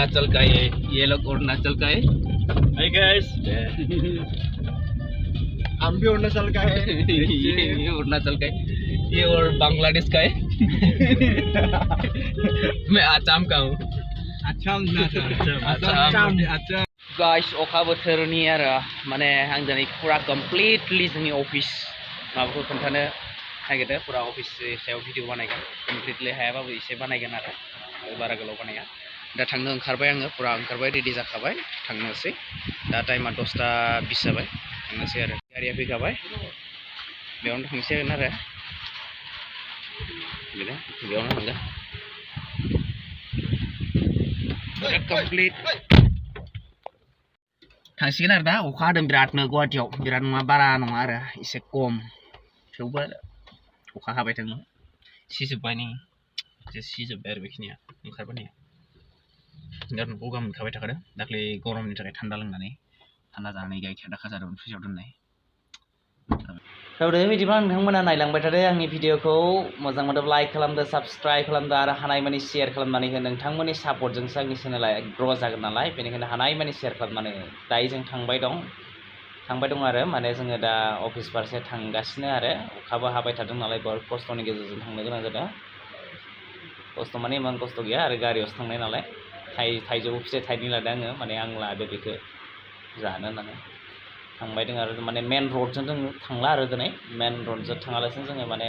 अरुणाचल का है, ये लोग अरुणाचल का है। Hi guys. हम भी अरुणाचल का है। ये अरुणाचल का है, ये और बांग्लादेश का है। मैं आसाम का हूँ। आसाम ना आसाम। गाइस अखा बोथोरनि आरो माने आं दिनै फुरा कमप्लिटलि जोंनि अफिस माबाखौ खोन्थानो नागिरदों फुरा अफिस सायाव भिडिअ बानायगोन कमप्लिटलि हायाबाबो एसे बानायगोन आरो बारा गोलाव बानाया दा थांनो ओंखारबाय आङो फुरा ओंखारबाय रेडि जाखाबाय थांनोसै दा टाइमा 10:20 जाबाय थांनोसै आरो गारिया फैखाबाय बेयावनो थांसिगोन आरो बिदिनो बेयावनो थांगोन कमप्लिट थांसिगोन आरो दा अखा हादों बिरादनो गुवाहाटियाव बिराद नङा बारा नङा आरो एसे खम थेवबो अखा हाबाय थाङो सिजोब्बाय नै सिजोब्बाय आरो बेखिनिया ओंखारबोनाया बिराद गगा मोनखाबाय थाखादों दाख्लै गरमनि थाखाय थान्दा लोंनानै थान्दा जानानै गाइखेर दाखा जादोंमोन फ्रिजआव दोननाय दा बिदिब्ला नोंथांमोना नायलांबाय थादो आंनि भिडिअखौ मोजां मोनोब्ला लाइक खालामदो साबस्क्राइब खालामदो आरो हानायमानि शेयार खालामनानै हो नोंथांमोननि सापर्टजोंसो आंनि चेनेला ग्र' जागोन नालाय बेनिखायनो हानायमानि शेयार खालामनानै हो दायो जों थांबाय दं आरो माने जोङो दा अफिस फारसे थांगासिनो आरो अखाबो हाबाय थादों नालाय बहुत खस्थ'नि गेजेरजों थांनो गोनां जादों खस्थ' माने इमान खस्थ' गैया आरो गारियावसो थांनाय नालाय थाइजौ फिथाइ थाइनै लादों आङो माने आं लादो बेखौ जानो होननानै थांबाय दं आरो माने मेन रडजों जों थांला आरो दिनै मेन रडजों थाङालासिनो जोङो माने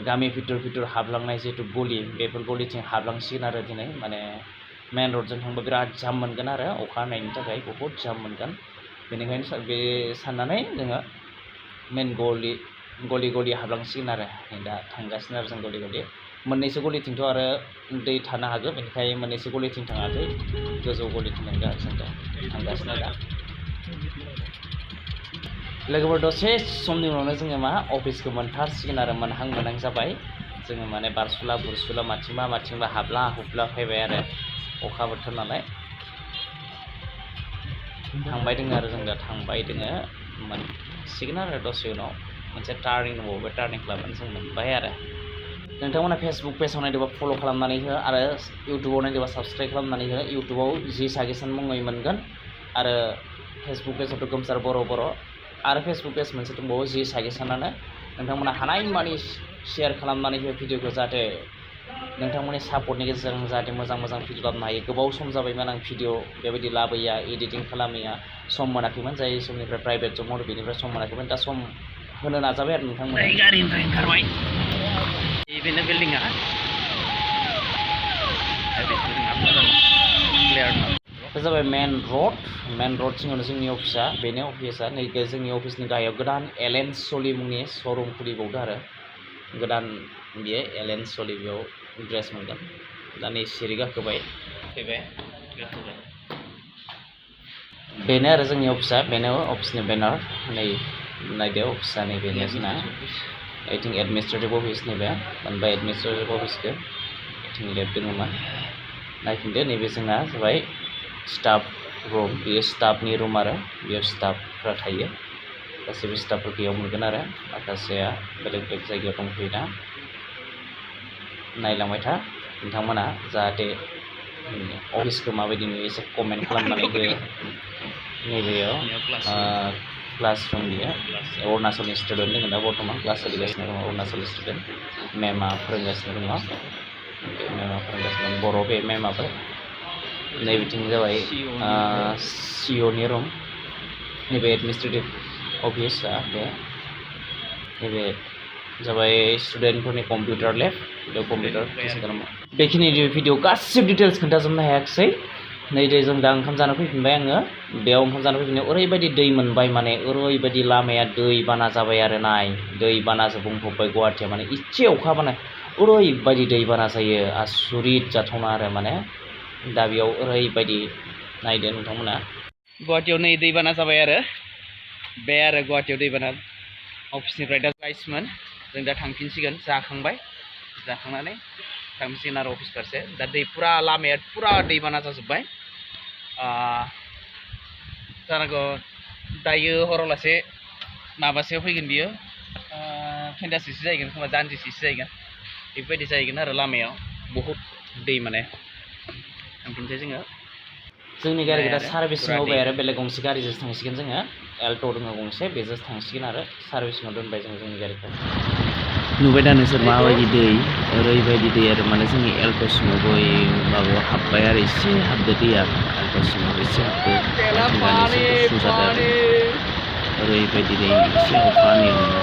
गामि भितर हाबलांनाय जिहेतु गलि बेफोर गलिथिं हाबलांसिगोन आरो दिनै माने मेन रडजों थांबा बिराद जाम मोनगोन आरो अखा हानायनि थाखाय बहुत जाम मोनगोन बेनिखायनो बे साननानै जोङो मेन गलि हाबलांसिगोन आरो दा थांगासिनो आरो जों गलि मोननैसो गलिथिंथ' आरो दै थानो हागौ बेनिखायनो मोननैसो गलिथिं थाङाखै गोजौ गलिथिं थांदों जों दा थांगासिनो दा लोगोफोर दसे समनि उनावनो जोङो मा अफिसखौ मोनथारसिगोन आरो मोनहां जाबाय जोङो माने बारसुला बुरसुला माथिंबा हाबला हुबला फैबाय आरो अखा बोथोर नालाय थांबाय दङ आरो जों दा थांबाय दङ मोनसिगोन आरो दसे उनाव मोनसे टार्निं दंबावो बे टार्निं खालामनानै जों मोनबाय आरो नोंथांमोना फेसबुक पेजाव नायदोंबा फल' खालामनानै हो आरो इउटुबाव नायदोंबा साबस्क्राइब खालामनानै हो इउटुबाव जि सागेसन मुङै मोनगोन आरो फेसबुक पेजावथ' गोमसार बर' आरो फेसबुक पेज मोनसे दंबावो जि सागेसनानो नोंथांमोना हानायमानि शेयार खालामनानै हो भिडिअखौ जाहाथे नोंथांमोननि सापर्टनि गेजेरजों जाहाथे मोजां भिडिअ लाबोनो हायो गोबाव सम जाबायमोन आं भिडिअ बेबायदि लाबोया एडिटिं खालामैया सम मोनाखैमोन जाय समनिफ्राय प्राइभेट जब मावदों बेनिफ्राय सम मोनाखैमोन दा सम होनो नाजाबाय आरो नोंथांमोना गारिनिफ्राय ओंखारबाय बेनो बिल्डिंआ बे जाबाय मेन रड सिङावनो जोंनि अफिसा बेनो अफिसा नै जोंनि अफिसनि गाहायाव गोदान एलएन सलि मुंनि श'रुम खुलिबावदों आरो गोदान बियो एलएन सलि बेयाव ड्रेस मोनगोन दा नै सिरि गाखोबाय फैबाय बेनो आरो जोंनि अफिसा बेनो अफिसनि बेनार नै नायदो अफिसा नै बेनो जोंना I think administrative office नैबे मोनबाय administrative अफिसखौ थिं लेफ्ट दङमा नायफिनदो नैबे जोंना जाबाय स्टाफ रुम बेयो स्टाफनि रुम आरो बेयाव स्टाफफ्रा थायो गासैबो स्टाफफोरखौ बेयाव मोनगोन आरो माखासेया बेलेग जायगायाव दंफैयोना नायलांबाय था नोंथांमोना जाहाथे अफिसखौ माबायदि नुयो एसे कमेन्ट खालामनानै हो नैबेयाव क्लासरुम बियो अरुणाचलनि स्टुडेन्ट दङ दा बर्थमान क्लास सोलिगासिनो दङ अरुणाचल स्टुडेन्ट मेमआ फोरोंगासिनो दङ बर' बे मेमआबो नैबिथिं जाबाय सिअनि रुम नैबे एडमिनिस्ट्रेटिभ अफिसआ नैबे जाबाय स्टुडेन्टफोरनि कम्पिउटार लेब बेयाव कम्पिउटार बेखिनि भिडिअ गासिबो डिटेल्स खोन्थाजोबनो हायाखिसै नै जों दा ओंखाम जानो फैफिनबाय आङो बेयाव ओंखाम जानो फैफिननायाव ओरैबायदि दै मोनबाय माने ओरैबायदि लामाया दै बाना जाबाय आरो नाय दै बानाजों बुंफबबाय गुवाहाटिया माने इसे अखा हाबानो ओरैबायदि दै बाना जायो आसुरित जाथावना आरो माने दा बेयाव ओरैबायदि नायदो नोंथांमोना गुवाहाटियाव नै दैबाना जाबाय आरो बे आरो गुवाहाटियाव दैबाना अफिसनिफ्राय दा गाइसमोन जों दा थांफिनसिगोन जाखांनानै थांफिनसिगोन आरो अफिस फारसे दा दै फुरा लामाया फुरा दैबाना जाजोब्बाय जानांगौ दायो हराव लासे माबासेयाव फैगोन बियो फेन्टासिसो जाहैगोन खोमा जानजिसेसो जाहैगोन बेबायदि जाहैगोन आरो लामायाव बहुद दै माने थांफिनसै जोङो जोंनि गारिखौ दा आरो सार्भिसिं फुरा होबाय दै। आरो बेलेग गंसे गारिजोंसो थांसिगोन जोङो एल्ट' दङ गंसे बेजोंसो थांसिगोन आरो सार्भिसिङाव दोनबाय जों जोंनि गारिखौ नुबाय दा नोंसोर माबायदि दै ओरैबायदि दै आरो माने जोंनि एल्ट' सिङाव गय माबायाव हाबबाय आरो एसे हाबदो दैया एल्ट' सिङाव एसे हाबदो मिथिंगानि एसे गुसु जादों आरो ओरैबायदि दै एसे अखा हानायावनो